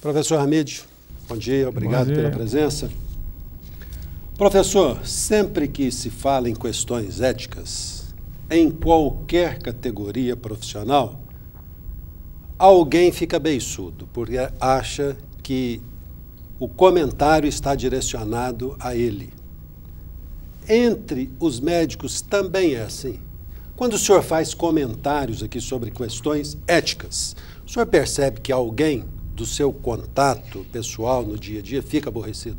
Professor Hamid, bom dia, obrigado pela presença. Professor, sempre que se fala em questões éticas, em qualquer categoria profissional, alguém fica beiçudo, porque acha que o comentário está direcionado a ele. Entre os médicos também é assim. Quando o senhor faz comentários aqui sobre questões éticas, o senhor percebe que alguém do seu contato pessoal no dia a dia fica aborrecido?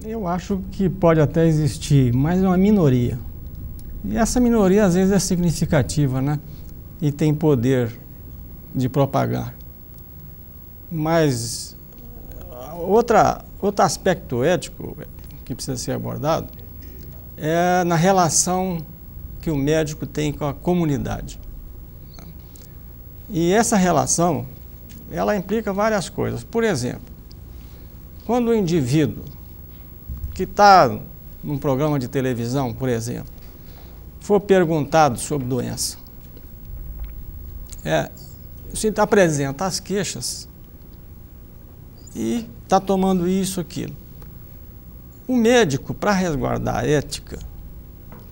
Eu acho que pode até existir, mas é uma minoria. E essa minoria às vezes é significativa, né? E tem poder de propagar. Mas outro aspecto ético que precisa ser abordado é na relação que o médico tem com a comunidade. E essa relação, ela implica várias coisas. Por exemplo, quando o indivíduo que está num programa de televisão, por exemplo, for perguntado sobre doença, você apresenta as queixas e está tomando isso, aquilo. O médico, para resguardar a ética,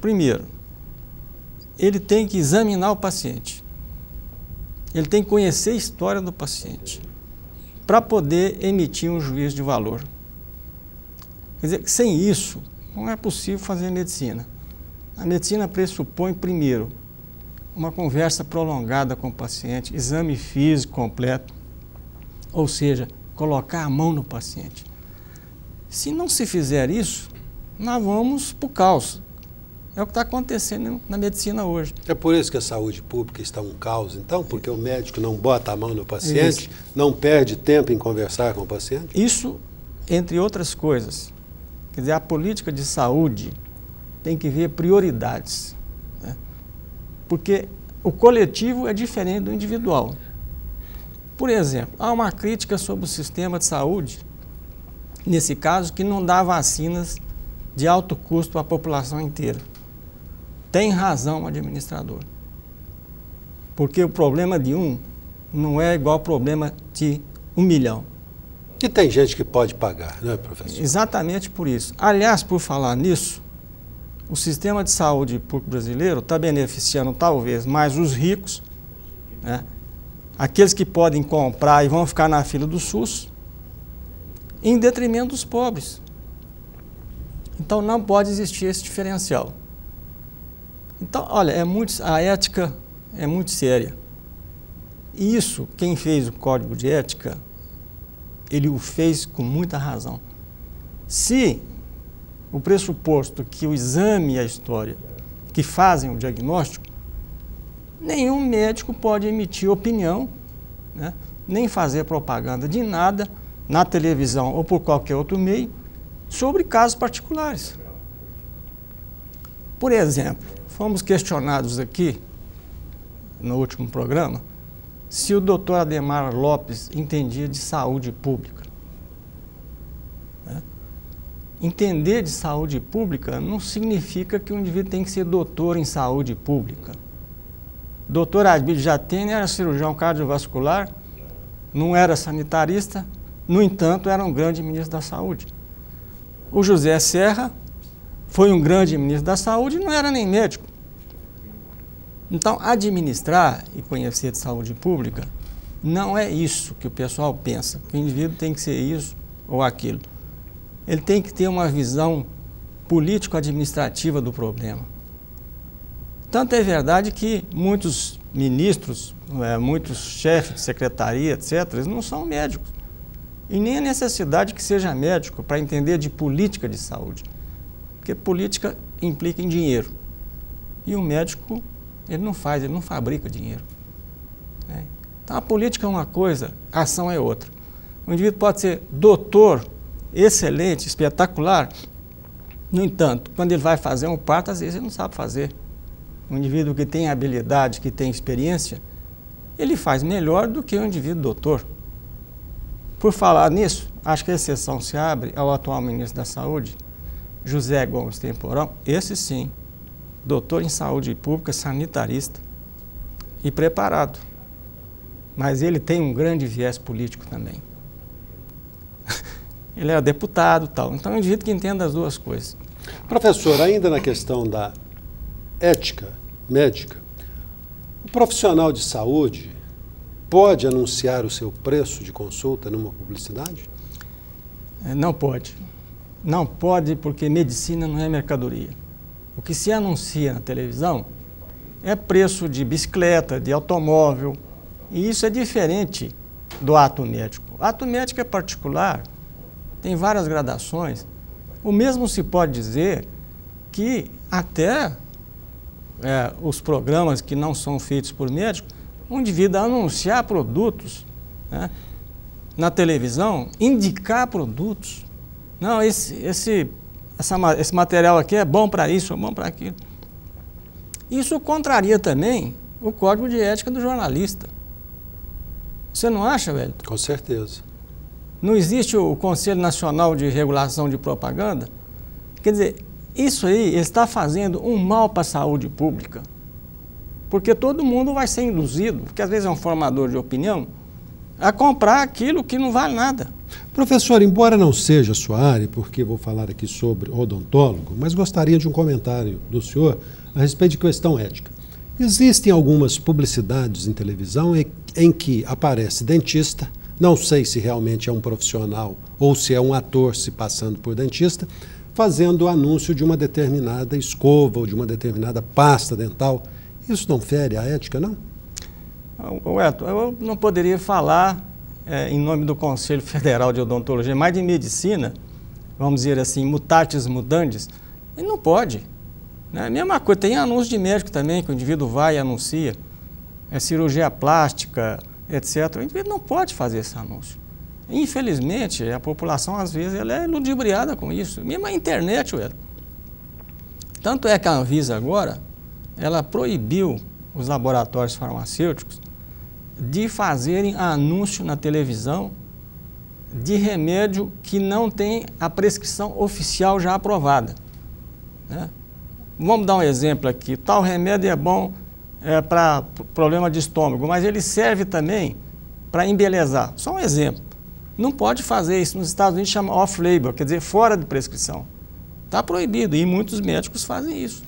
primeiro, ele tem que examinar o paciente. Ele tem que conhecer a história do paciente para poder emitir um juízo de valor. Quer dizer, sem isso, não é possível fazer medicina. A medicina pressupõe, primeiro, uma conversa prolongada com o paciente, exame físico completo, ou seja, colocar a mão no paciente. Se não se fizer isso, nós vamos para o caos. É o que está acontecendo na medicina hoje. É por isso que a saúde pública está um caos, então? Porque o médico não bota a mão no paciente, não perde tempo em conversar com o paciente? Isso, entre outras coisas. Quer dizer, a política de saúde tem que ver prioridades, né? Porque o coletivo é diferente do individual. Por exemplo, há uma crítica sobre o sistema de saúde, nesse caso, que não dá vacinas de alto custo à população inteira. Tem razão o administrador. Porque o problema de um não é igual ao problema de 1 milhão. E tem gente que pode pagar, não é, professor? Exatamente por isso. Aliás, por falar nisso, o sistema de saúde público brasileiro está beneficiando talvez mais os ricos, né? Aqueles que podem comprar e vão ficar na fila do SUS, em detrimento dos pobres. Então não pode existir esse diferencial. Então, olha, a ética é muito séria. E isso, quem fez o Código de Ética, ele o fez com muita razão. Se o pressuposto que o exame e a história que fazem o diagnóstico, nenhum médico pode emitir opinião, né, nem fazer propaganda de nada na televisão ou por qualquer outro meio sobre casos particulares. Por exemplo, fomos questionados aqui, no último programa, se o doutor Ademar Lopes entendia de saúde pública. Entender de saúde pública não significa que o indivíduo tem que ser doutor em saúde pública. Doutor Admir Jatene era cirurgião cardiovascular, não era sanitarista, no entanto, era um grande ministro da saúde. O José Serra foi um grande ministro da saúde e não era nem médico. Então, administrar e conhecer de saúde pública não é isso que o pessoal pensa, que o indivíduo tem que ser isso ou aquilo. Ele tem que ter uma visão político-administrativa do problema. Tanto é verdade que muitos ministros, muitos chefes de secretaria, etc., eles não são médicos. E nem a necessidade que seja médico para entender de política de saúde. Porque política implica em dinheiro. E o médico, ele não fabrica dinheiro. Então a política é uma coisa, a ação é outra. O indivíduo pode ser doutor, excelente, espetacular. No entanto, quando ele vai fazer um parto, às vezes ele não sabe fazer. Um indivíduo que tem habilidade, que tem experiência, ele faz melhor do que o indivíduo doutor. Por falar nisso, acho que a exceção se abre ao atual ministro da Saúde, José Gomes Temporão, esse sim, doutor em saúde pública, sanitarista e preparado. Mas ele tem um grande viés político também. ele era deputado e tal. Então, é um indivíduo que entenda as duas coisas. Professor, ainda na questão da ética médica, o profissional de saúde pode anunciar o seu preço de consulta numa publicidade? Não pode. Não pode porque medicina não é mercadoria. O que se anuncia na televisão é preço de bicicleta, de automóvel, e isso é diferente do ato médico. O ato médico é particular, tem várias gradações. O mesmo se pode dizer que até os programas que não são feitos por médicos, um indivíduo anunciar produtos, né, na televisão, indicar produtos. Não, esse material aqui é bom para isso, é bom para aquilo. Isso contraria também o código de ética do jornalista. Você não acha, velho? Com certeza. Não existe o Conselho Nacional de Regulação de Propaganda? Quer dizer, isso aí está fazendo um mal para a saúde pública. Porque todo mundo vai ser induzido, porque às vezes é um formador de opinião, a comprar aquilo que não vale nada. Professor, embora não seja a sua área, porque vou falar aqui sobre odontólogo, mas gostaria de um comentário do senhor a respeito de questão ética. Existem algumas publicidades em televisão em que aparece dentista, não sei se realmente é um profissional ou se é um ator se passando por dentista, fazendo o anúncio de uma determinada escova ou de uma determinada pasta dental. Isso não fere a ética, não? Eto, eu não poderia falar em nome do Conselho Federal de Odontologia, mas de medicina, vamos dizer assim, mutatis mudandis, ele não pode. Né? A mesma coisa, tem anúncio de médico também, que o indivíduo vai e anuncia, cirurgia plástica, etc. O indivíduo não pode fazer esse anúncio. Infelizmente, a população, às vezes, ela é ludibriada com isso. Mesmo a internet, tanto é que a Anvisa agora, ela proibiu os laboratórios farmacêuticos de fazerem anúncio na televisão de remédio que não tem a prescrição oficial já aprovada. Né? Vamos dar um exemplo aqui. Tal remédio é bom para problema de estômago, mas ele serve também para embelezar. Só um exemplo. Não pode fazer isso. Nos Estados Unidos chama off-label, quer dizer, fora de prescrição. Está proibido e muitos médicos fazem isso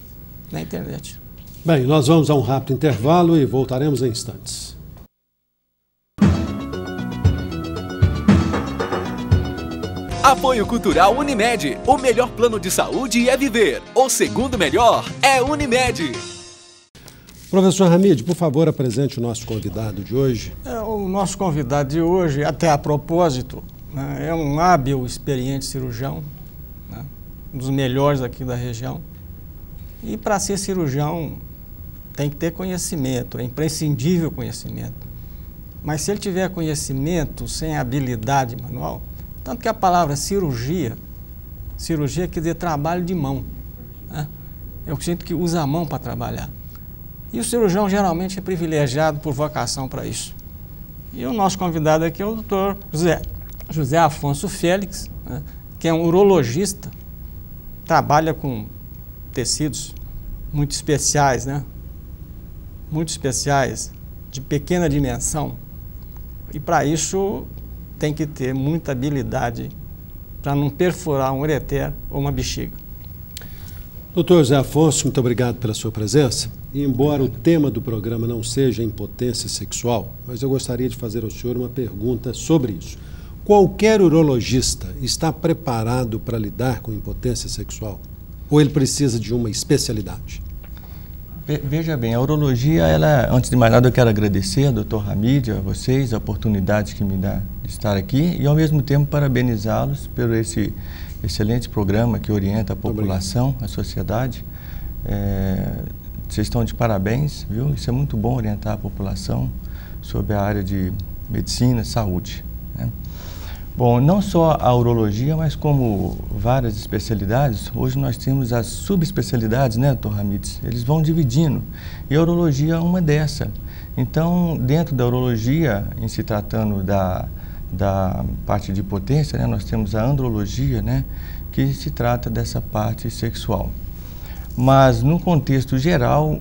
na internet. Bem, nós vamos a um rápido intervalo e voltaremos em instantes. Apoio Cultural Unimed. O melhor plano de saúde é viver. O segundo melhor é Unimed. Professor Hamid, por favor, apresente o nosso convidado de hoje. O nosso convidado de hoje, até a propósito, né, é um hábil, experiente cirurgião, né, um dos melhores aqui da região. E para ser cirurgião tem que ter conhecimento, é imprescindível conhecimento. Mas se ele tiver conhecimento sem habilidade manual, tanto que a palavra cirurgia quer dizer trabalho de mão. Né? É o que usa a mão para trabalhar. E o cirurgião geralmente é privilegiado por vocação para isso. E o nosso convidado aqui é o doutor José Afonso Félix, né, que é um urologista, trabalha com tecidos muito especiais, né? Muito especiais, de pequena dimensão. E para isso tem que ter muita habilidade para não perfurar um ureter ou uma bexiga. Doutor José Afonso, muito obrigado pela sua presença. E embora o tema do programa não seja impotência sexual, mas eu gostaria de fazer ao senhor uma pergunta sobre isso. Qualquer urologista está preparado para lidar com impotência sexual? Ou ele precisa de uma especialidade? Veja bem, a urologia, antes de mais nada, eu quero agradecer ao Dr. Hamid, a vocês, a oportunidade que me dá de estar aqui e, ao mesmo tempo, parabenizá-los por esse excelente programa que orienta a população, a sociedade. Vocês estão de parabéns, viu? Isso é muito bom, orientar a população sobre a área de medicina, saúde, né? Bom, não só a urologia, mas como várias especialidades, hoje nós temos as subespecialidades, né, Dr. Hamid? Eles vão dividindo, e a urologia é uma dessa. Então, dentro da urologia, em se tratando da parte de potência, né, nós temos a andrologia, né, que se trata dessa parte sexual. Mas, no contexto geral,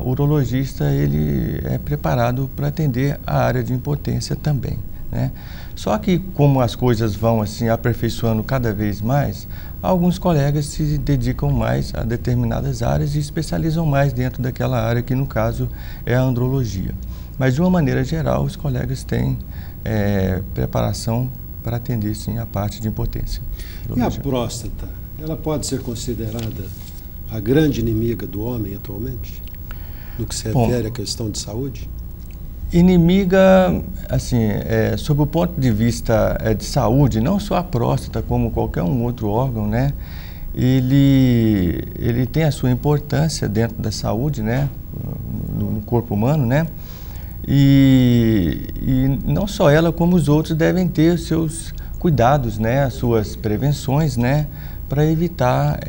o urologista ele é preparado para atender a área de impotência também, né? Só que como as coisas vão assim aperfeiçoando cada vez mais, alguns colegas se dedicam mais a determinadas áreas e especializam mais dentro daquela área que no caso é a andrologia. Mas de uma maneira geral os colegas têm preparação para atender sim a parte de impotência. E a próstata, ela pode ser considerada a grande inimiga do homem atualmente? No que se refere à questão de saúde? Inimiga, assim, sob o ponto de vista de saúde, não só a próstata, como qualquer um outro órgão, né? Ele tem a sua importância dentro da saúde, né? No corpo humano, né? E não só ela, como os outros devem ter os seus cuidados, né? As suas prevenções, né? Para evitar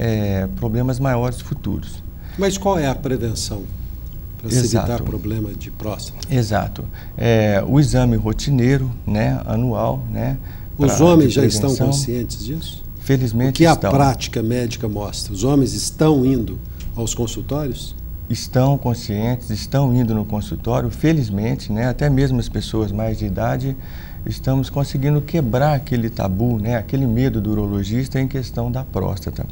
problemas maiores futuros. Mas qual é a prevenção para se evitar problema de próstata? Exato. O exame rotineiro, né, anual, né? Os homens já estão conscientes disso? Felizmente o que estão. A prática médica mostra? Os homens estão indo aos consultórios? Estão conscientes, estão indo no consultório, felizmente, né? Até mesmo as pessoas mais de idade, estamos conseguindo quebrar aquele tabu, né? Aquele medo do urologista em questão da próstata.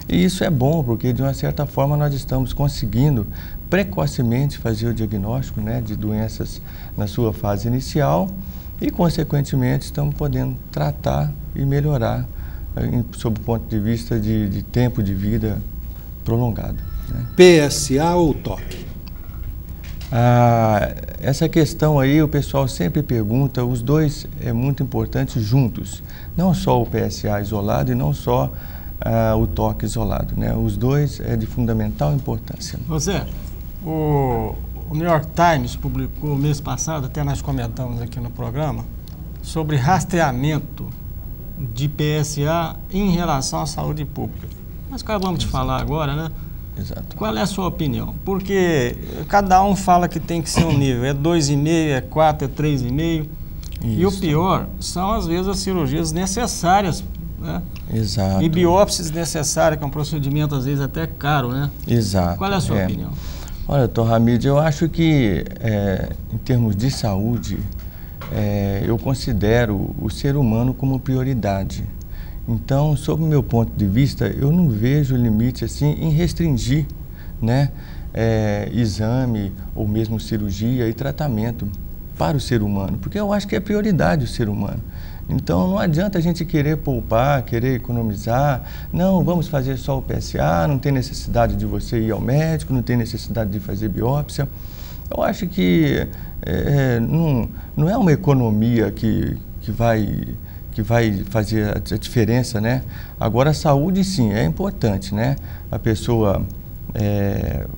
E isso é bom, porque de uma certa forma nós estamos conseguindo precocemente fazer o diagnóstico, né, de doenças na sua fase inicial e, consequentemente, estamos podendo tratar e melhorar sob o ponto de vista de tempo de vida prolongado, né? PSA ou toque? Essa questão aí o pessoal sempre pergunta, os dois é muito importante juntos, não só o PSA isolado e não só o toque isolado, né? Os dois é de fundamental importância. José, o New York Times publicou mês passado, até nós comentamos aqui no programa, sobre rastreamento de PSA em relação à saúde pública. Nós acabamos de falar agora, né? Exato. Qual é a sua opinião? Porque cada um fala que tem que ser um nível, é 2,5, é 4, é 3,5. E o pior são, às vezes, as cirurgias necessárias, né? Exato. E biópsias necessárias, que é um procedimento, às vezes, até caro, né? Exato. Qual é a sua opinião? Olha, Dr. Hamid, eu acho que, em termos de saúde, eu considero o ser humano como prioridade. Então, sob o meu ponto de vista, eu não vejo limite assim em restringir, né, exame ou mesmo cirurgia e tratamento para o ser humano, porque eu acho que é prioridade o ser humano. Então, não adianta a gente querer poupar, querer economizar, não, vamos fazer só o PSA, não tem necessidade de você ir ao médico, não tem necessidade de fazer biópsia. Eu acho que não é uma economia que vai fazer a diferença, né? Agora, a saúde, sim, é importante, né? A pessoa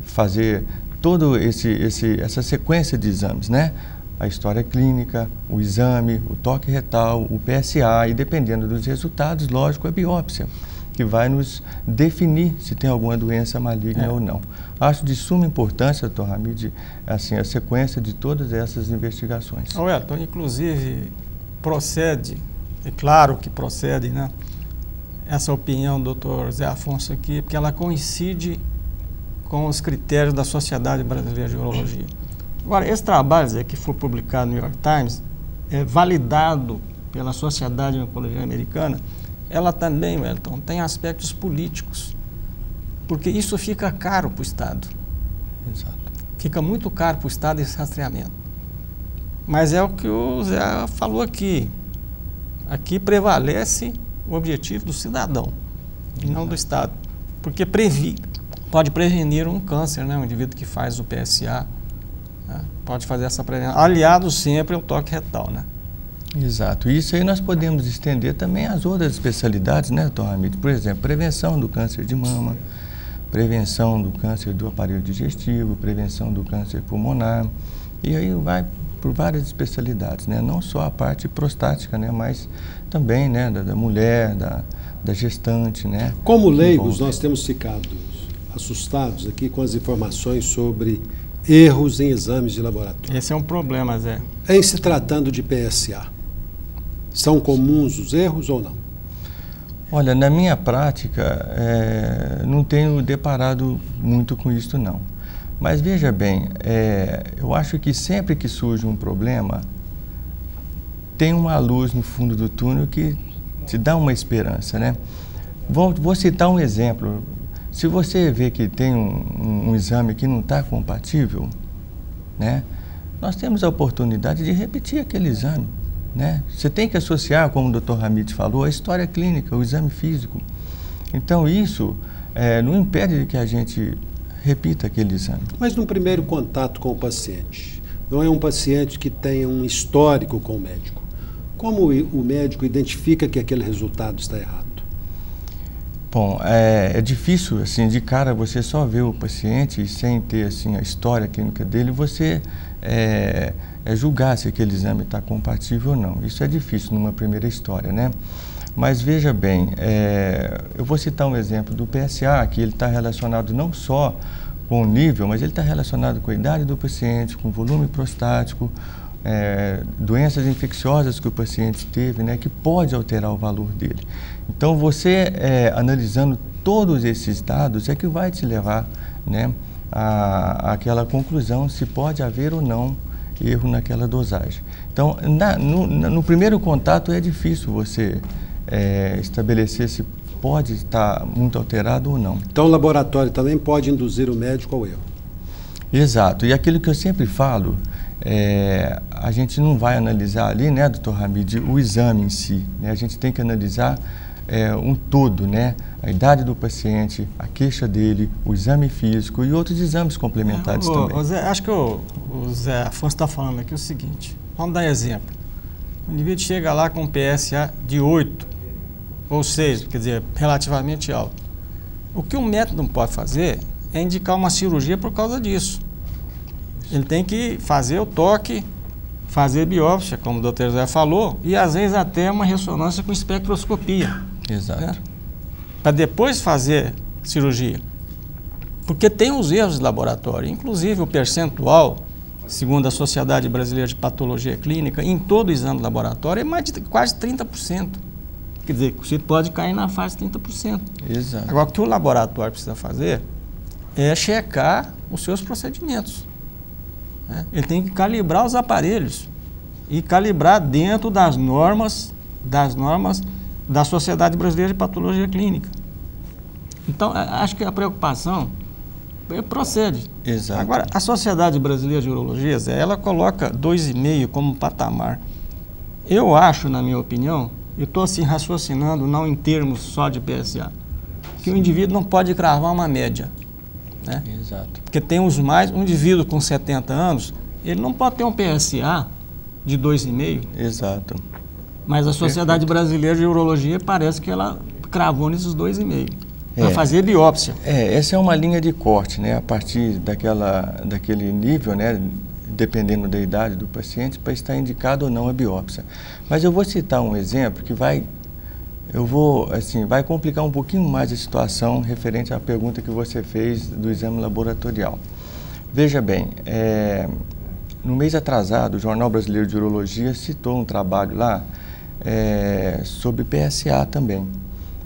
fazer toda essa sequência de exames, né? A história clínica, o exame, o toque retal, o PSA e, dependendo dos resultados, lógico, a biópsia, que vai nos definir se tem alguma doença maligna ou não. Acho de suma importância, Dr. Hamid, assim, a sequência de todas essas investigações. Elton, inclusive, procede, é claro que procede, né? Essa opinião do Dr. Zé Afonso aqui, porque ela coincide com os critérios da Sociedade Brasileira de Urologia. Agora, esse trabalho, Zé, que foi publicado no New York Times, validado pela Sociedade de Oncologia Americana, ela também, Elton, tem aspectos políticos, porque isso fica caro para o Estado. Exato. Fica muito caro para o Estado esse rastreamento. Mas é o que o Zé falou aqui. Aqui prevalece o objetivo do cidadão, e não do Estado. Porque pode prevenir um câncer, né? Um indivíduo que faz o PSA, né? Pode fazer essa prevenção, aliado sempre ao toque retal, né? Exato. Isso aí nós podemos estender também às outras especialidades, né, Dr. Hamid? Por exemplo, prevenção do câncer de mama, prevenção do câncer do aparelho digestivo, prevenção do câncer pulmonar, e aí vai por várias especialidades, né? Não só a parte prostática, né? Mas também, né, da mulher, da gestante, né? Como leigos, nós temos ficado assustados aqui com as informações sobre erros em exames de laboratório. Esse é um problema, Zé. Em se tratando de PSA, são comuns os erros ou não? Olha, na minha prática, não tenho deparado muito com isso, não. Mas veja bem, eu acho que sempre que surge um problema, tem uma luz no fundo do túnel que te dá uma esperança, né? Vou citar um exemplo. Se você vê que tem um exame que não está compatível, né? Nós temos a oportunidade de repetir aquele exame, né? Você tem que associar, como o Dr. Hamid falou, a história clínica, o exame físico. Então isso não impede que a gente repita aquele exame. Mas no primeiro contato com o paciente, não é um paciente que tenha um histórico com o médico. Como o médico identifica que aquele resultado está errado? Bom, é difícil, assim, de cara você só ver o paciente e sem ter, assim, a história clínica dele, você julgar se aquele exame está compatível ou não. Isso é difícil numa primeira história, né? Mas veja bem, eu vou citar um exemplo do PSA, que ele está relacionado não só com o nível, mas ele está relacionado com a idade do paciente, com o volume prostático, doenças infecciosas que o paciente teve, né, que pode alterar o valor dele. Então, você analisando todos esses dados é que vai te levar, né, àquela conclusão se pode haver ou não erro naquela dosagem. Então, no primeiro contato é difícil você estabelecer se pode estar muito alterado ou não. Então o laboratório também pode induzir o médico ao erro. Exato. E aquilo que eu sempre falo, a gente não vai analisar ali, né, Dr. Hamid, o exame em si, né? A gente tem que analisar um todo, né? A idade do paciente, a queixa dele, o exame físico e outros exames complementares também. Zé, acho que o Zé Afonso está falando aqui o seguinte, vamos dar exemplo. O indivíduo chega lá com um PSA de 8 ou 6, quer dizer, relativamente alto. O que o médico não pode fazer é indicar uma cirurgia por causa disso. Ele tem que fazer o toque, fazer biópsia, como o Dr. Zé falou, e às vezes até uma ressonância com espectroscopia. Exato. Né? Para depois fazer cirurgia. Porque tem os erros de laboratório, inclusive o percentual, segundo a Sociedade Brasileira de Patologia Clínica, em todo exame de laboratório é mais de quase 30%. Quer dizer, você pode cair na fase de 30%. Exato. Agora, o que o laboratório precisa fazer é checar os seus procedimentos. Né? Ele tem que calibrar os aparelhos e calibrar dentro das normas da Sociedade Brasileira de Patologia Clínica. Então, acho que a preocupação procede. Exato. Agora, a Sociedade Brasileira de Urologia, ela coloca 2,5 como patamar. Eu acho, na minha opinião, eu estou assim raciocinando, não em termos só de PSA, que o indivíduo não pode cravar uma média. Né? Exato. Porque tem um indivíduo com 70 anos, ele não pode ter um PSA de 2,5. Exato. Mas a Sociedade Brasileira de Urologia parece que ela cravou nesses 2,5. Para fazer biópsia. Essa é uma linha de corte, né? A partir daquele nível, né? Dependendo da idade do paciente, para estar indicado ou não a biópsia. Mas eu vou citar um exemplo que vai complicar um pouquinho mais a situação referente à pergunta que você fez do exame laboratorial. Veja bem, no mês atrasado, o Jornal Brasileiro de Urologia citou um trabalho lá sobre PSA também.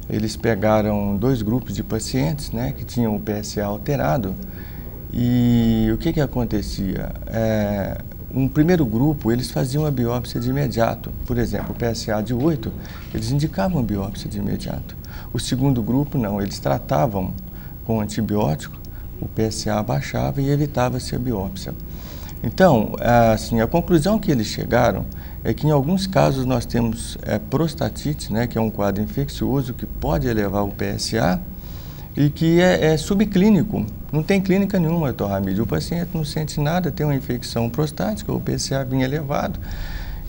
Eles pegaram 2 grupos de pacientes, né, que tinham o PSA alterado. E o que acontecia? Um primeiro grupo, eles faziam a biópsia de imediato. Por exemplo, o PSA de 8, eles indicavam a biópsia de imediato. O segundo grupo, não, eles tratavam com antibiótico, o PSA baixava e evitava-se a biópsia. Então, assim, a conclusão que eles chegaram é que em alguns casos nós temos prostatite, né, que é um quadro infeccioso que pode elevar o PSA, e que é subclínico, não tem clínica nenhuma, Dr. Hamid. O paciente não sente nada, tem uma infecção prostática, o PSA vinha elevado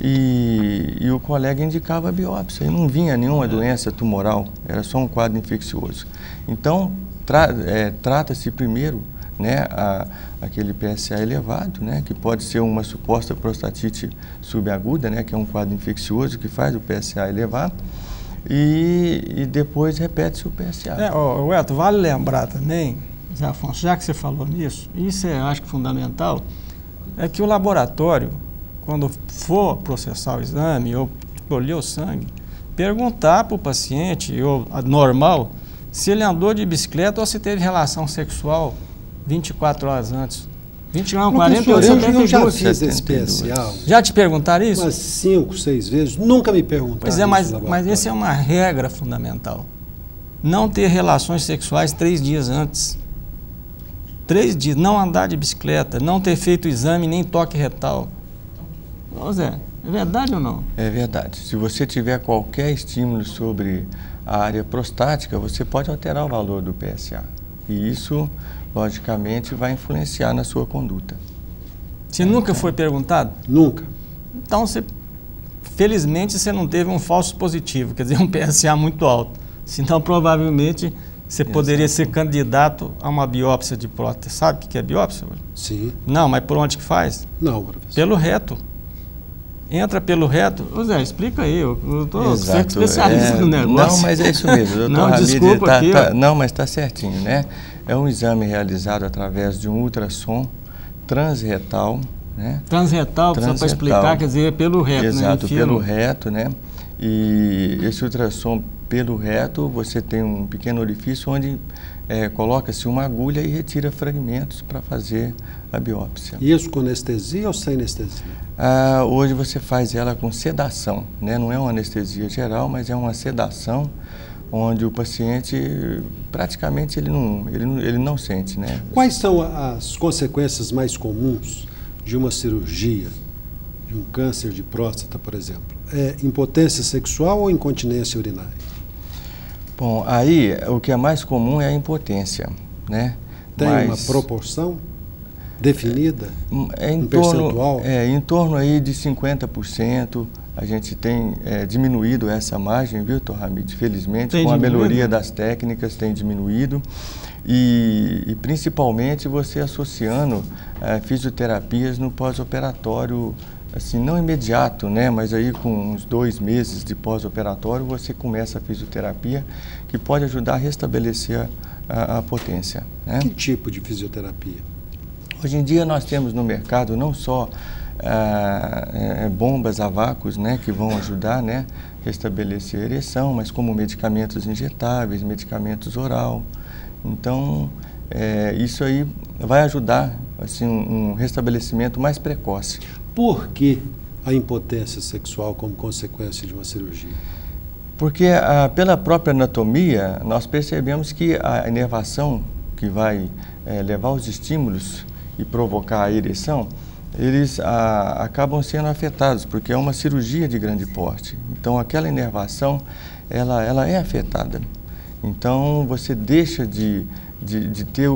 e o colega indicava a biópsia e não vinha nenhuma doença tumoral, era só um quadro infeccioso. Então, trata-se primeiro, né, aquele PSA elevado, né, que pode ser uma suposta prostatite subaguda, né, que é um quadro infeccioso que faz o PSA elevar. E depois repete-se o PSA. Elton, vale lembrar também, Zé Afonso, já que você falou nisso, isso eu acho que fundamental, é que o laboratório, quando for processar o exame ou colher o sangue, perguntar para o paciente, ou normal, se ele andou de bicicleta ou se teve relação sexual 24 horas antes. 20 gramas, 40 ou Professor, eu já 72. fiz esse PSA Já te perguntaram isso? umas 5, 6 vezes, nunca me perguntaram. Pois é, mas essa é uma regra fundamental. Não ter relações sexuais 3 dias antes. 3 dias, não andar de bicicleta, não ter feito exame nem toque retal. Ô Zé, é verdade ou não? É verdade. Se você tiver qualquer estímulo sobre a área prostática, você pode alterar o valor do PSA. E isso, logicamente, vai influenciar na sua conduta. Você nunca foi perguntado? Nunca. Então, felizmente, você não teve um falso positivo, quer dizer, um PSA muito alto. Senão, provavelmente, você poderia ser candidato a uma biópsia de próstata. Sabe o que é biópsia? Sim. Não, mas por onde que faz? Não, professor. Pelo reto. Entra pelo reto. Ô Zé, explica aí, eu estou sendo especialista no negócio. Não, mas é isso mesmo. Doutor Não, Hamid, desculpa aqui. Não, mas está certinho, né? É um exame realizado através de um ultrassom transretal, né? Transretal, só para explicar, quer dizer, pelo reto, exato, né? pelo reto, né? E esse ultrassom pelo reto, você tem um pequeno orifício onde coloca-se uma agulha e retira fragmentos para fazer a biópsia. Isso com anestesia ou sem anestesia? Hoje você faz ela com sedação, né? Não é uma anestesia geral, mas é uma sedação onde o paciente praticamente ele não sente, né? Quais são as consequências mais comuns de uma cirurgia, de um câncer de próstata, por exemplo? É impotência sexual ou incontinência urinária? Bom, aí o que é mais comum é a impotência, né? Tem uma proporção definida? Um percentual? Em torno aí de 50%. A gente tem diminuído essa margem, viu, Dr. Hamid? Felizmente, com a melhoria das técnicas, tem diminuído. E principalmente você associando fisioterapias no pós-operatório, assim, não imediato, né? Mas aí com uns 2 meses de pós-operatório você começa a fisioterapia que pode ajudar a restabelecer a potência, né? Que tipo de fisioterapia? Hoje em dia nós temos no mercado não só bombas a vácuos, né, que vão ajudar, né, a restabelecer a ereção, mas como medicamentos injetáveis, medicamentos oral. Então, isso aí vai ajudar assim, um restabelecimento mais precoce. Por que a impotência sexual como consequência de uma cirurgia? Porque pela própria anatomia, nós percebemos que a inervação que vai levar os estímulos e provocar a ereção, eles acabam sendo afetados, porque é uma cirurgia de grande porte. Então, aquela inervação, ela é afetada. Então, você deixa de ter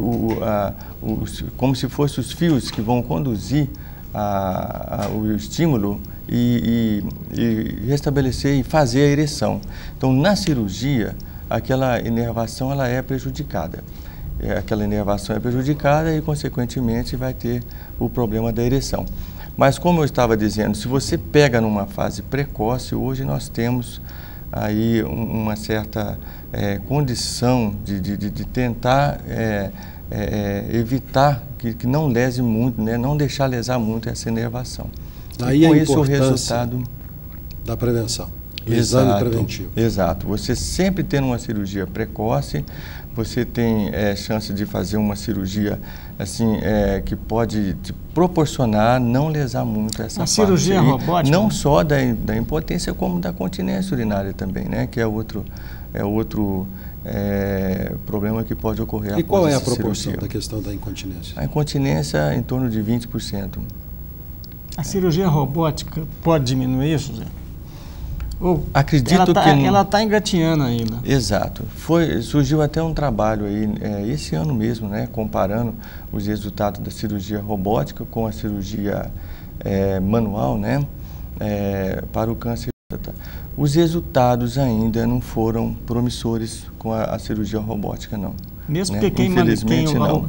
como se fossem os fios que vão conduzir o estímulo e restabelecer e fazer a ereção. Então, na cirurgia, aquela inervação ela é prejudicada. Aquela inervação é prejudicada e, consequentemente, vai ter o problema da ereção. Mas, como eu estava dizendo, se você pega numa fase precoce, hoje nós temos aí uma certa condição de tentar evitar que não lese muito, né? Não deixar lesar muito essa inervação. Daí e com a isso o importância resultado da prevenção, do exame preventivo. Exato. Você sempre tendo uma cirurgia precoce, você tem chance de fazer uma cirurgia assim, que pode te proporcionar não lesar muito essa parte. A cirurgia robótica? Não só da impotência, como da continência urinária também, né? Que é outro problema que pode ocorrer após E qual é a essa proporção cirurgia. da questão da incontinência? A incontinência em torno de 20%. A cirurgia robótica pode diminuir isso, Zé? Acredito que ela está engatinhando ainda. Exato. Surgiu até um trabalho aí, esse ano mesmo, né, comparando os resultados da cirurgia robótica com a cirurgia manual, né, para o câncer. Os resultados ainda não foram promissores com a cirurgia robótica, não. Mesmo né? porque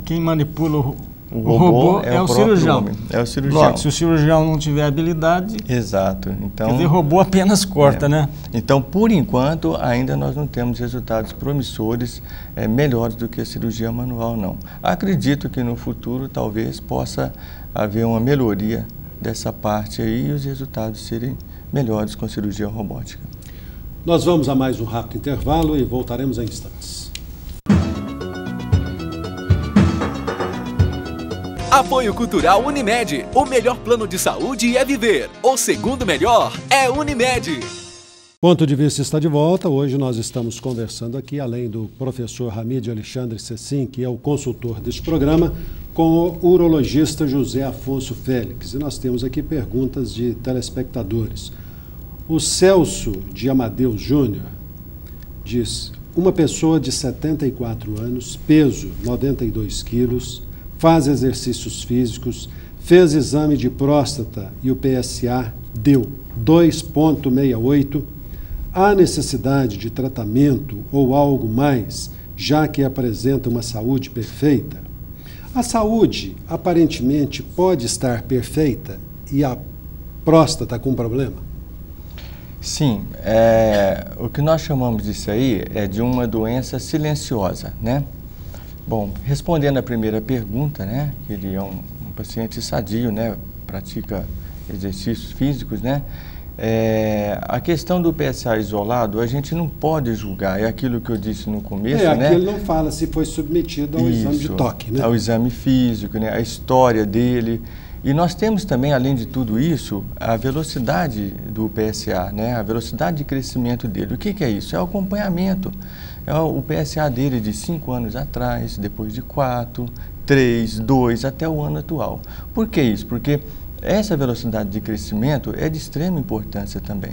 quem manipula o robô é o cirurgião. É o cirurgião. Logo, se o cirurgião não tiver habilidade... Exato. Então, quer dizer, o robô apenas corta, né? Então, por enquanto, ainda nós não temos resultados promissores melhores do que a cirurgia manual, não. Acredito que no futuro talvez possa haver uma melhoria dessa parte aí e os resultados serem melhores com a cirurgia robótica. Nós vamos a mais um rápido intervalo e voltaremos em instantes. Apoio Cultural Unimed. O melhor plano de saúde é viver. O segundo melhor é Unimed. Ponto de Vista está de volta. Hoje nós estamos conversando aqui, além do professor Hamid Alexandre Cecim, que é o consultor deste programa, com o urologista José Afonso Félix. E nós temos aqui perguntas de telespectadores. O Celso de Amadeus Júnior diz: uma pessoa de 74 anos, peso 92 quilos, faz exercícios físicos, fez exame de próstata e o PSA deu 2,68. Há necessidade de tratamento ou algo mais, já que apresenta uma saúde perfeita? A saúde, aparentemente, pode estar perfeita e a próstata com problema? Sim, o que nós chamamos disso aí é de uma doença silenciosa, né? Bom, respondendo à primeira pergunta, né, que ele é um paciente sadio, né, pratica exercícios físicos, né? A questão do PSA isolado, a gente não pode julgar, é aquilo que eu disse no começo, né? Aqui ele não fala se foi submetido ao exame de toque, né? Ao exame físico, né? A história dele. E nós temos também, além de tudo isso, a velocidade do PSA, né? A velocidade de crescimento dele. O que é isso? É o acompanhamento. É o PSA dele de 5 anos atrás, depois de 4, 3, 2, até o ano atual. Por que isso? Porque essa velocidade de crescimento é de extrema importância também,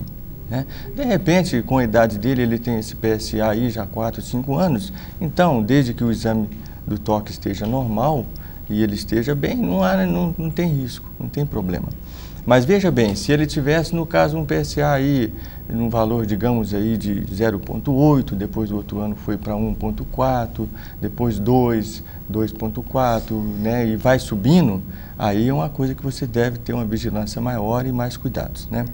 né? De repente, com a idade dele, ele tem esse PSA aí já há 4, 5 anos. Então, desde que o exame do toque esteja normal e ele esteja bem, não tem risco, não tem problema. Mas veja bem, se ele tivesse, no caso, um PSA aí, num valor, digamos, aí de 0,8, depois do outro ano foi para 1,4, depois 2, 2,4, né, e vai subindo, aí é uma coisa que você deve ter uma vigilância maior e mais cuidados, né?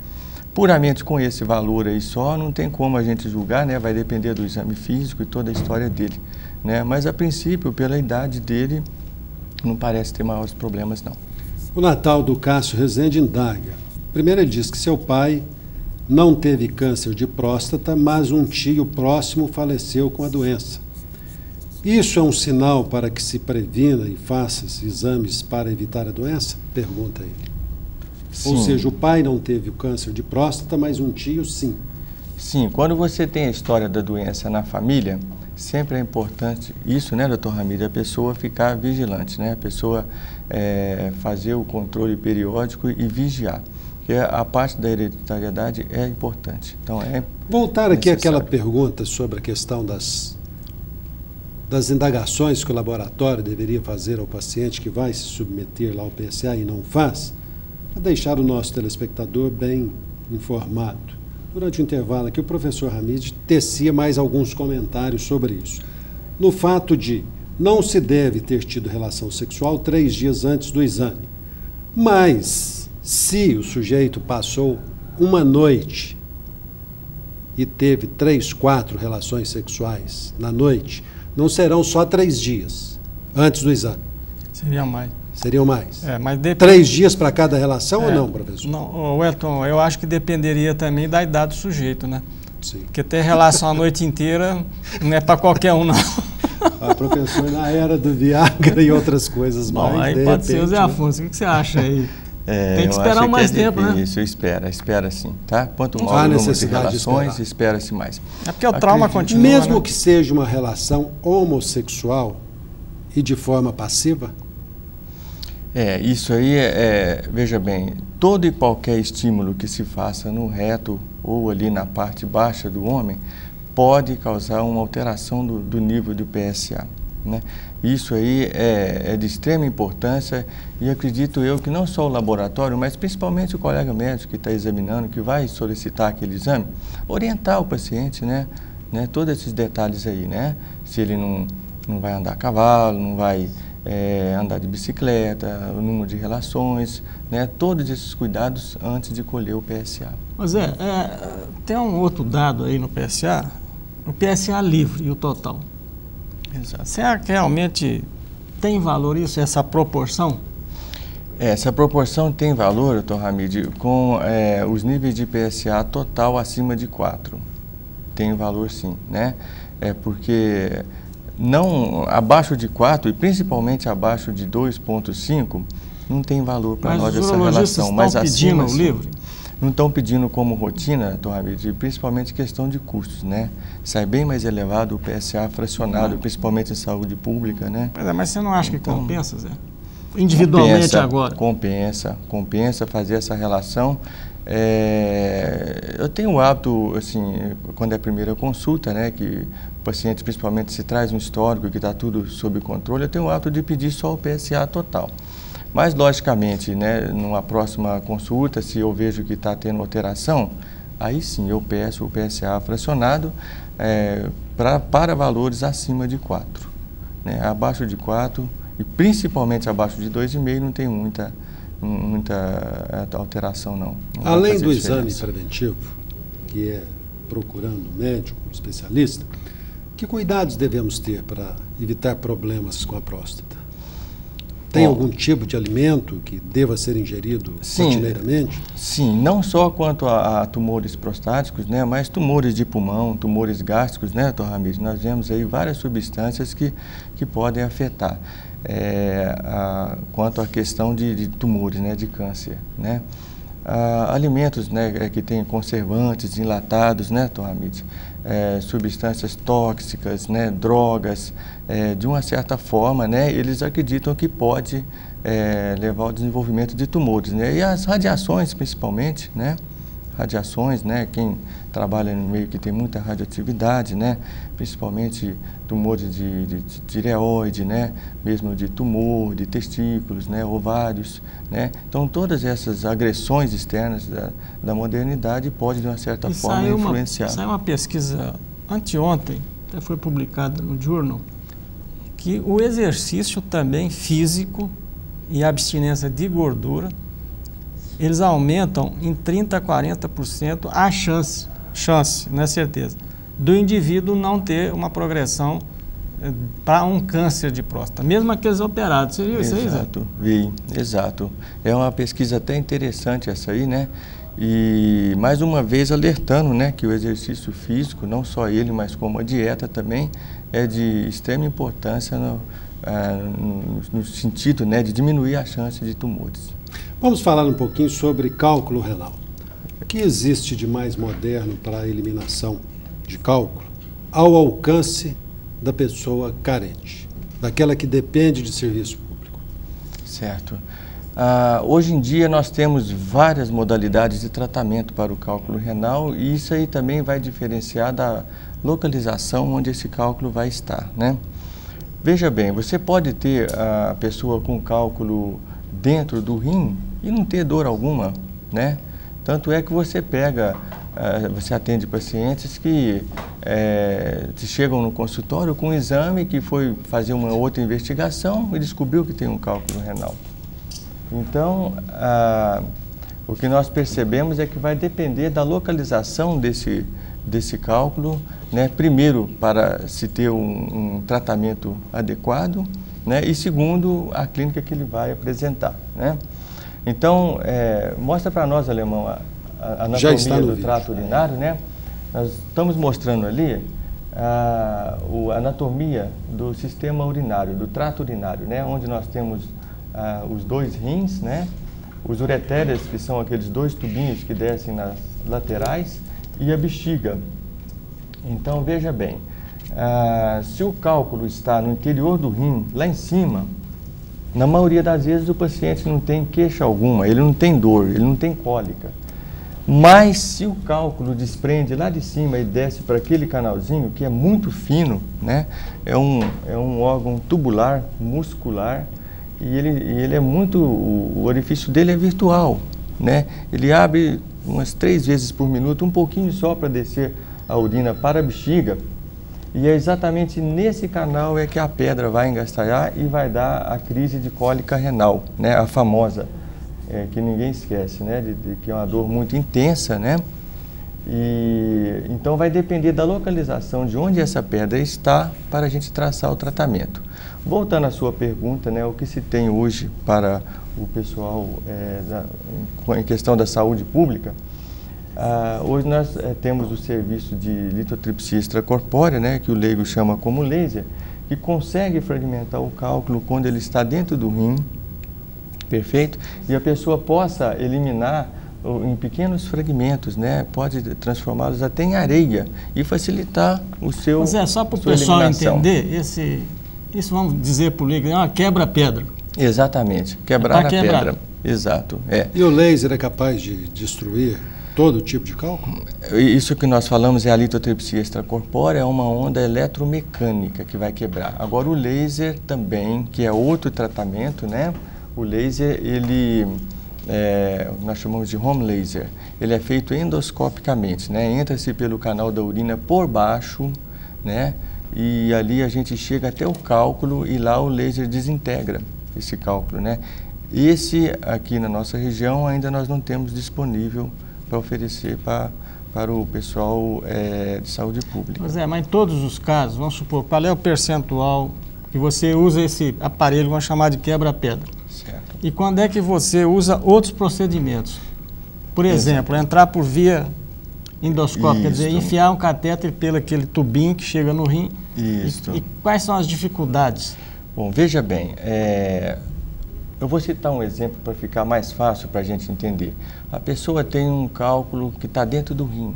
Puramente com esse valor aí só, não tem como a gente julgar, né? Vai depender do exame físico e toda a história dele, né? Mas, a princípio, pela idade dele, não parece ter maiores problemas, não. O Natal do Cássio Rezende indaga. Primeiro ele diz que seu pai não teve câncer de próstata, mas um tio próximo faleceu com a doença. Isso é um sinal para que se previna e faça exames para evitar a doença? Pergunta ele. Sim. Ou seja, o pai não teve o câncer de próstata, mas um tio sim. Sim, quando você tem a história da doença na família, sempre é importante isso, né, doutor Ramiro, a pessoa ficar vigilante, né, a pessoa fazer o controle periódico e vigiar, porque a parte da hereditariedade é importante. Então, voltar aqui àquela pergunta sobre a questão das indagações que o laboratório deveria fazer ao paciente que vai se submeter lá ao PSA e não faz, para deixar o nosso telespectador bem informado. Durante o intervalo aqui, o professor Hamid tecia mais alguns comentários sobre isso. No fato de não se deve ter tido relação sexual 3 dias antes do exame. Mas, se o sujeito passou uma noite e teve 3, 4 relações sexuais na noite, não serão só 3 dias antes do exame. Seria mais. Seriam mais. Mas 3 dias para cada relação ou não, professor? Não, Wellington, eu acho que dependeria também da idade do sujeito, né? Sim. Porque ter relação a noite inteira não é para qualquer um, não. Professor, na era do Viagra e outras coisas mais. Bom, aí pode ser o Zé Afonso. O que você acha aí? Tem que esperar mais tempo, né? Isso, espera sim, tá? Quanto maior o número de relações, espera-se mais. É porque o trauma continua, mesmo, né? que seja uma relação homossexual e de forma passiva? Isso aí veja bem, todo e qualquer estímulo que se faça no reto ou ali na parte baixa do homem pode causar uma alteração do nível do PSA, né? Isso aí é de extrema importância e acredito eu que não só o laboratório, mas principalmente o colega médico que está examinando, que vai solicitar aquele exame, orientar o paciente, né? Todos esses detalhes aí, né? Se ele não vai andar a cavalo, não vai andar de bicicleta, o número de relações, né? Todos esses cuidados antes de colher o PSA. Mas tem um outro dado aí no PSA, o PSA livre e o total. Exato. Será que realmente tem valor isso, essa proporção? Essa proporção tem valor, doutor Hamid, com os níveis de PSA total acima de 4. Tem valor sim, né? Porque não, abaixo de 4 e principalmente abaixo de 2,5, não tem valor para nós essa relação. Mas acima, o livre? Não estão pedindo como rotina, Dr. Ramiro, principalmente questão de custos, né? Sai bem mais elevado o PSA fracionado, principalmente em saúde pública, né? Mas você não acha que compensa, Zé? Individualmente agora? Compensa fazer essa relação. Eu tenho o hábito, assim, quando é a primeira consulta, né, que o paciente principalmente se traz um histórico que está tudo sob controle, eu tenho o hábito de pedir só o PSA total. Mas, logicamente, né, numa próxima consulta, se eu vejo que está tendo alteração, aí sim eu peço o PSA fracionado para valores acima de 4. Né? Abaixo de 4 e principalmente abaixo de 2,5 não tem muita alteração, não. Além do exame preventivo, que é procurando um médico, um especialista, que cuidados devemos ter para evitar problemas com a próstata? Tem algum tipo de alimento que deva ser ingerido rotineiramente? Sim, não só quanto a tumores prostáticos, né, mas tumores de pulmão, tumores gástricos, né, Dr. Ramires? Nós vemos aí várias substâncias que podem afetar. Quanto à questão de tumores, né, de câncer, né? Alimentos, né, que têm conservantes, enlatados, né, Dr. Ramires? Substâncias tóxicas, né, drogas, de uma certa forma, né, eles acreditam que pode levar ao desenvolvimento de tumores, né, e as radiações principalmente, né, radiações, né, quem trabalha no meio que tem muita radioatividade, né, principalmente tumores de tireoide, né, mesmo de tumor, de testículos, né, ovários, né, então todas essas agressões externas da modernidade podem de uma certa forma influenciar. Saiu uma pesquisa anteontem, até foi publicada no Journal, que o exercício também físico e a abstinência de gordura, eles aumentam em 30% a 40% a chance, não é certeza, do indivíduo não ter uma progressão para um câncer de próstata, mesmo aqueles operados. Você viu isso aí, Zé? Exato, vi, exato. É uma pesquisa até interessante essa aí, né? E mais uma vez alertando, né, que o exercício físico, não só ele, mas como a dieta também, é de extrema importância no sentido, né, de diminuir a chance de tumores. Vamos falar um pouquinho sobre cálculo renal. O que existe de mais moderno para a eliminação de cálculo ao alcance da pessoa carente, daquela que depende de serviço público? Certo. Hoje em dia nós temos várias modalidades de tratamento para o cálculo renal e isso aí também vai diferenciar da localização onde esse cálculo vai estar, né? Veja bem, você pode ter a pessoa com cálculo dentro do rim e não ter dor alguma, né? Tanto é que você você atende pacientes que chegam no consultório com um exame que foi fazer uma outra investigação e descobriu que tem um cálculo renal. Então, o que nós percebemos é que vai depender da localização desse cálculo, né? Primeiro, para se ter um tratamento adequado, né? E segundo, a clínica que ele vai apresentar, né? Então, mostra para nós, Alemão, a anatomia do trato urinário, né? Nós estamos mostrando ali a anatomia do sistema urinário, do trato urinário, né? Onde nós temos os dois rins, né? Os uretérias, que são aqueles dois tubinhos que descem nas laterais, e a bexiga. Então, veja bem, se o cálculo está no interior do rim, lá em cima, na maioria das vezes o paciente não tem queixa alguma, ele não tem dor, ele não tem cólica. Mas se o cálculo desprende lá de cima e desce para aquele canalzinho, que é muito fino, né? É um órgão tubular, muscular, e ele é muito, o orifício dele é virtual, né? Ele abre umas 3 vezes por minuto, um pouquinho só para descer a urina para a bexiga, e é exatamente nesse canal que a pedra vai engastalhar e vai dar a crise de cólica renal, né? A famosa, que ninguém esquece, né? Que é uma dor muito intensa, né? E então vai depender da localização de onde essa pedra está para a gente traçar o tratamento. Voltando à sua pergunta, né, o que se tem hoje para o pessoal em questão da saúde pública, hoje nós temos o serviço de litotripsia extracorpórea, né, que o leigo chama como laser, que consegue fragmentar o cálculo quando ele está dentro do rim, perfeito? E a pessoa possa eliminar em pequenos fragmentos, né? Pode transformá-los até em areia e facilitar o seu Mas só para o pessoal entender, isso vamos dizer por leigo, é uma quebra-pedra. Exatamente, quebrar a pedra. Exato. E o laser é capaz de destruir todo tipo de cálculo? Isso que nós falamos é a litotripsia extracorpórea, é uma onda eletromecânica que vai quebrar. Agora o laser também, que é outro tratamento, né? O laser, ele, nós chamamos de home laser, ele é feito endoscopicamente, né? Entra-se pelo canal da urina por baixo, né? E ali a gente chega até o cálculo e lá o laser desintegra esse cálculo, né? Esse aqui na nossa região ainda nós não temos disponível para oferecer para o pessoal de saúde pública. Pois mas em todos os casos, vamos supor, qual é o percentual que você usa esse aparelho, vamos chamar de quebra-pedra? Certo. E quando é que você usa outros procedimentos? Por exemplo, entrar por via endoscópica, quer dizer, enfiar um catéter pelo aquele tubinho que chega no rim. Isso. E quais são as dificuldades? Bom, veja bem, eu vou citar um exemplo para ficar mais fácil para a gente entender. A pessoa tem um cálculo que está dentro do rim,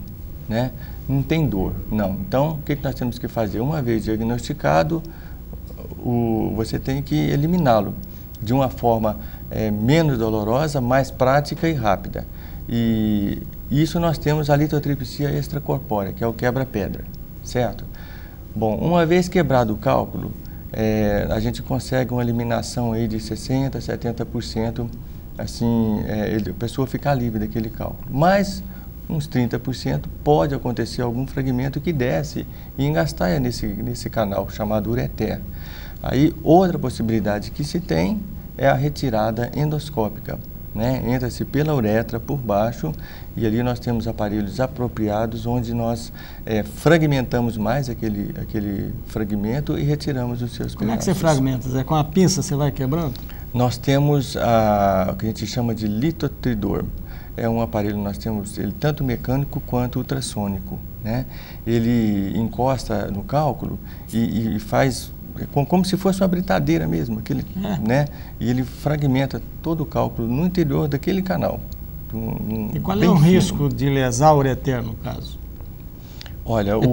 né? Não tem dor, não. Então, o que nós temos que fazer? Uma vez diagnosticado, você tem que eliminá-lo de uma forma menos dolorosa, mais prática e rápida. E isso nós temos a litotripsia extracorpórea, que é o quebra-pedra, certo? Bom, uma vez quebrado o cálculo, a gente consegue uma eliminação aí de 60%, 70%, assim, a pessoa ficar livre daquele cálculo. Mas uns 30% pode acontecer algum fragmento que desce e engastaia nesse canal chamado ureter. Aí outra possibilidade que se tem é a retirada endoscópica, né? Entra-se pela uretra por baixo e ali nós temos aparelhos apropriados onde nós fragmentamos mais aquele fragmento e retiramos os seus pedaços. Como é que você fragmenta? É com a pinça você vai quebrando? Nós temos o que a gente chama de litotridor. É um aparelho, nós temos ele tanto mecânico quanto ultrassônico, né? Ele encosta no cálculo e faz como se fosse uma britadeira mesmo, né? E ele fragmenta todo o cálculo no interior daquele canal. E qual é o risco de lesar o ureter, no caso? Olha, o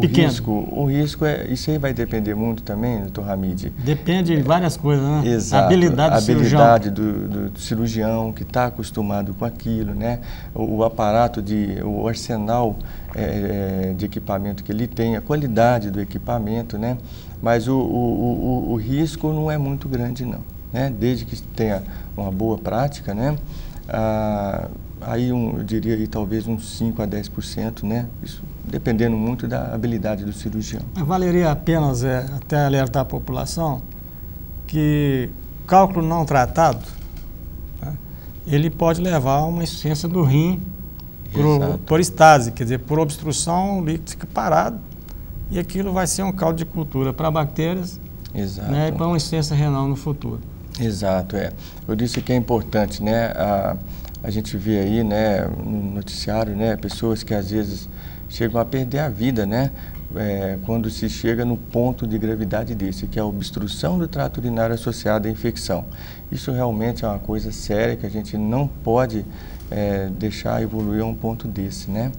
risco isso aí vai depender muito também, doutor Hamid. Depende de várias coisas, né? Exato. A habilidade do cirurgião que está acostumado com aquilo, né? O aparato, o arsenal de equipamento que ele tem, a qualidade do equipamento, né? Mas o risco não é muito grande, não, né? Desde que tenha uma boa prática, né? Aí eu diria aí, talvez uns 5% a 10%, né? Isso dependendo muito da habilidade do cirurgião. Valeria apenas até alertar a população que cálculo não tratado, né, ele pode levar a uma insuficiência do rim por estase, quer dizer, por obstrução, o líquido fica parado e aquilo vai ser um caldo de cultura para bactérias, né, e para uma insuficiência renal no futuro. Exato, Eu disse que é importante, né? A gente vê aí, né, no noticiário, né, pessoas que às vezes chegam a perder a vida, né, quando se chega no ponto de gravidade desse, que é a obstrução do trato urinário associada à infecção. Isso realmente é uma coisa séria que a gente não pode deixar evoluir a um ponto desse, né.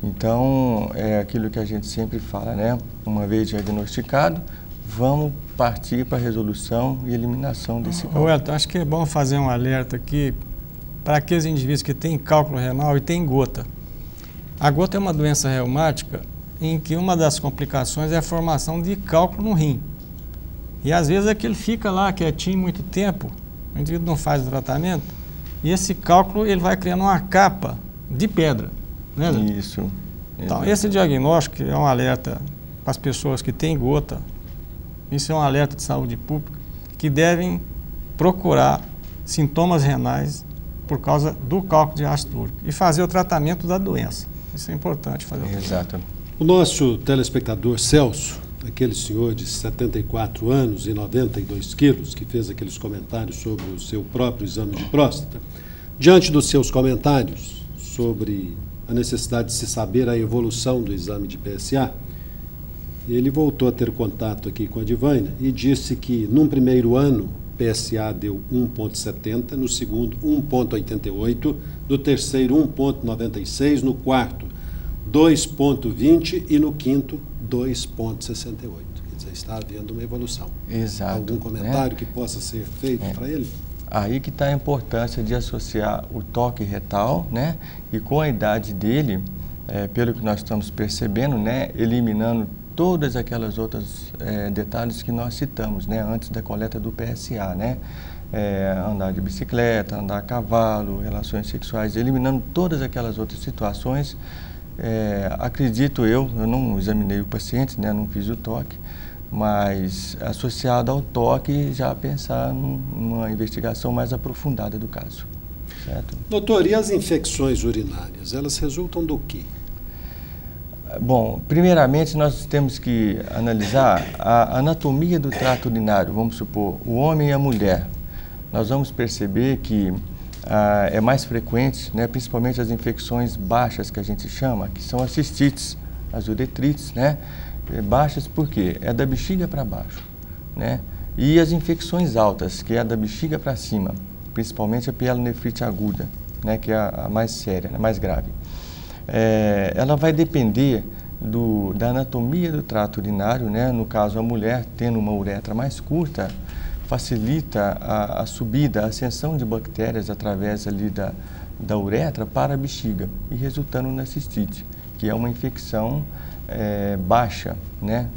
Então, é aquilo que a gente sempre fala, né, uma vez diagnosticado, vamos partir para a resolução e eliminação desse cálculo. Wellington, acho que é bom fazer um alerta aqui para aqueles indivíduos que têm cálculo renal e têm gota. A gota é uma doença reumática em que uma das complicações é a formação de cálculo no rim. E às vezes aquele fica lá quietinho muito tempo, o indivíduo não faz o tratamento, e esse cálculo ele vai criando uma capa de pedra. Né? Isso. Então, esse diagnóstico é um alerta para as pessoas que têm gota, isso é um alerta de saúde pública, que devem procurar sintomas renais por causa do cálculo de ácido úrico e fazer o tratamento da doença. Isso é importante fazer. Exato. O nosso telespectador Celso, aquele senhor de 74 anos e 92 quilos, que fez aqueles comentários sobre o seu próprio exame de próstata, diante dos seus comentários sobre a necessidade de se saber a evolução do exame de PSA, ele voltou a ter contato aqui com a Divaina e disse que num primeiro ano PSA deu 1,70, no segundo 1,88, no terceiro 1,96, no quarto 2,20 e no quinto 2,68. Quer dizer, está havendo uma evolução. Exato. Algum comentário que possa ser feito para ele? Aí que está a importância de associar o toque retal, né? E com a idade dele, pelo que nós estamos percebendo, né? Eliminando todas aquelas outras detalhes que nós citamos, né? Antes da coleta do PSA, né? Andar de bicicleta, andar a cavalo, relações sexuais, eliminando todas aquelas outras situações. Acredito eu não examinei o paciente, né? Não fiz o toque, mas associado ao toque, já pensar numa investigação mais aprofundada do caso. Certo? Doutor, e as infecções urinárias, elas resultam do quê? Bom, primeiramente nós temos que analisar a anatomia do trato urinário, vamos supor, o homem e a mulher. Nós vamos perceber que é mais frequente, né, principalmente as infecções baixas que a gente chama, que são as cistites, as uretrites, né? Baixas por quê? É da bexiga para baixo, né? E as infecções altas, que é da bexiga para cima, principalmente a pielonefrite aguda, né, que é a mais séria, a mais grave. Ela vai depender da anatomia do trato urinário, né? No caso, a mulher tendo uma uretra mais curta, facilita a subida, a ascensão de bactérias através ali da uretra para a bexiga e resultando na cistite, que é uma infecção baixa, né?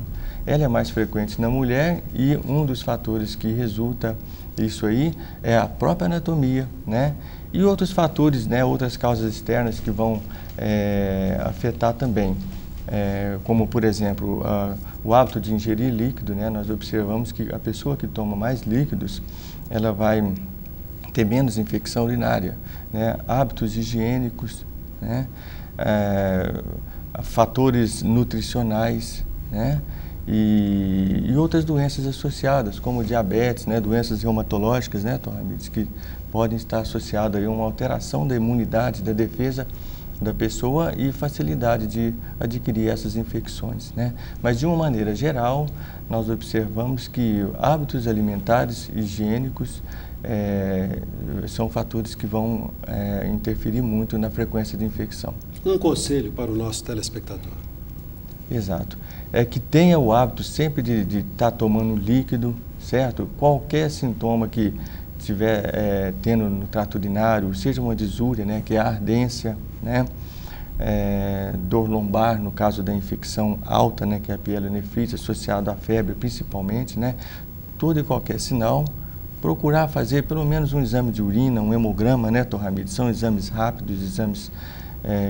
Ela é mais frequente na mulher e um dos fatores que resulta isso aí é a própria anatomia, né? E outros fatores, né? Outras causas externas que vão afetar também, como por exemplo o hábito de ingerir líquido, né? Nós observamos que a pessoa que toma mais líquidos, ela vai ter menos infecção urinária, né? Hábitos higiênicos, né? Fatores nutricionais, né? E outras doenças associadas, como diabetes, né? Doenças reumatológicas, né, que podem estar associadas a uma alteração da imunidade, da defesa da pessoa e facilidade de adquirir essas infecções, né? Mas de uma maneira geral, nós observamos que hábitos alimentares, higiênicos, são fatores que vão interferir muito na frequência de infecção. Um conselho para o nosso telespectador. Exato. É que tenha o hábito sempre de estar tomando líquido, certo? Qualquer sintoma que estiver tendo no trato urinário, seja uma disúria, né, que é a ardência, né? Dor lombar, no caso da infecção alta, né, que é a pielonefrite, associada à febre principalmente, né? Todo e qualquer sinal, procurar fazer pelo menos um exame de urina, um hemograma, né, Torramide? São exames rápidos, exames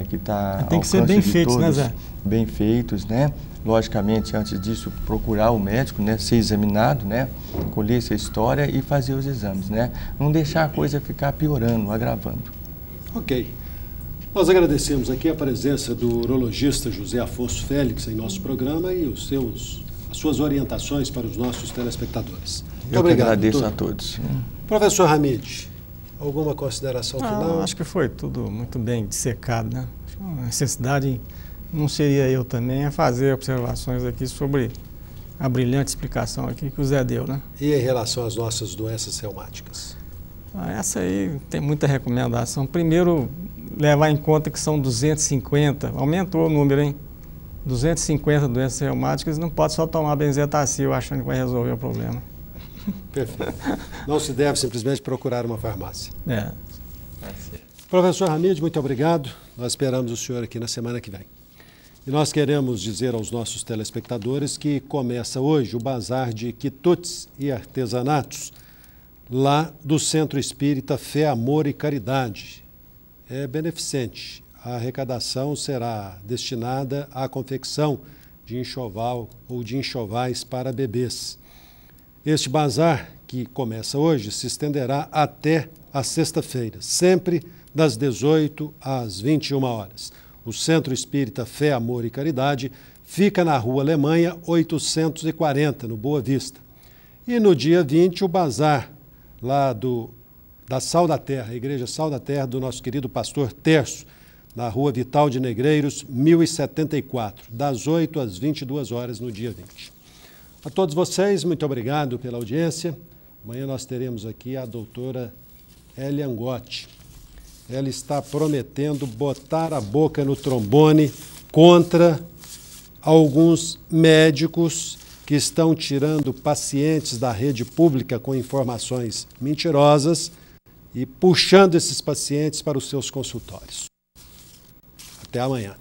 que está tem que ser bem feitos, né, Zé? Bem feitos, né? Logicamente, antes disso, procurar o médico, né, ser examinado, né, colher essa história e fazer os exames, né? Não deixar a coisa ficar piorando, agravando. Ok. Nós agradecemos aqui a presença do urologista José Afonso Félix em nosso programa e as suas orientações para os nossos telespectadores. Muito obrigado. Agradeço a todos. Professor Hamid, alguma consideração final? Acho que foi tudo muito bem dissecado, né? A necessidade não seria eu também a fazer observações aqui sobre a brilhante explicação aqui que o Zé deu, né? E em relação às nossas doenças reumáticas? Essa aí tem muita recomendação. Primeiro, levar em conta que são 250, aumentou o número, hein? 250 doenças reumáticas, não pode só tomar benzetacil achando que vai resolver o problema. Perfeito. Não se deve simplesmente procurar uma farmácia. Professor Hamid, muito obrigado. Nós esperamos o senhor aqui na semana que vem. E nós queremos dizer aos nossos telespectadores que começa hoje o bazar de quitutes e artesanatos lá do Centro Espírita Fé, Amor e Caridade. É beneficente. A arrecadação será destinada à confecção de enxoval ou de enxovais para bebês. Este bazar, que começa hoje, se estenderá até a sexta-feira, sempre das 18 às 21 horas. O Centro Espírita Fé, Amor e Caridade fica na Rua Alemanha, 840, no Boa Vista. E no dia 20, o bazar lá da Sal da Terra, a Igreja Sal da Terra, do nosso querido pastor Terço, na Rua Vital de Negreiros, 1074, das 8 às 22 horas no dia 20. A todos vocês, muito obrigado pela audiência. Amanhã nós teremos aqui a doutora Elia Angotti. Ela está prometendo botar a boca no trombone contra alguns médicos que estão tirando pacientes da rede pública com informações mentirosas e puxando esses pacientes para os seus consultórios. Até amanhã.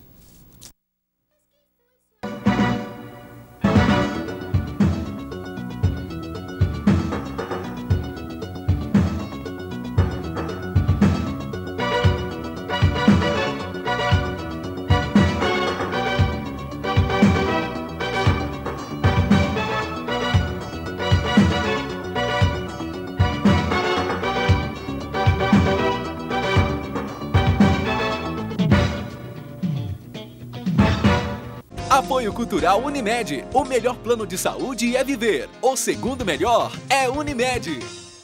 Apoio Cultural Unimed. O melhor plano de saúde é viver. O segundo melhor é Unimed.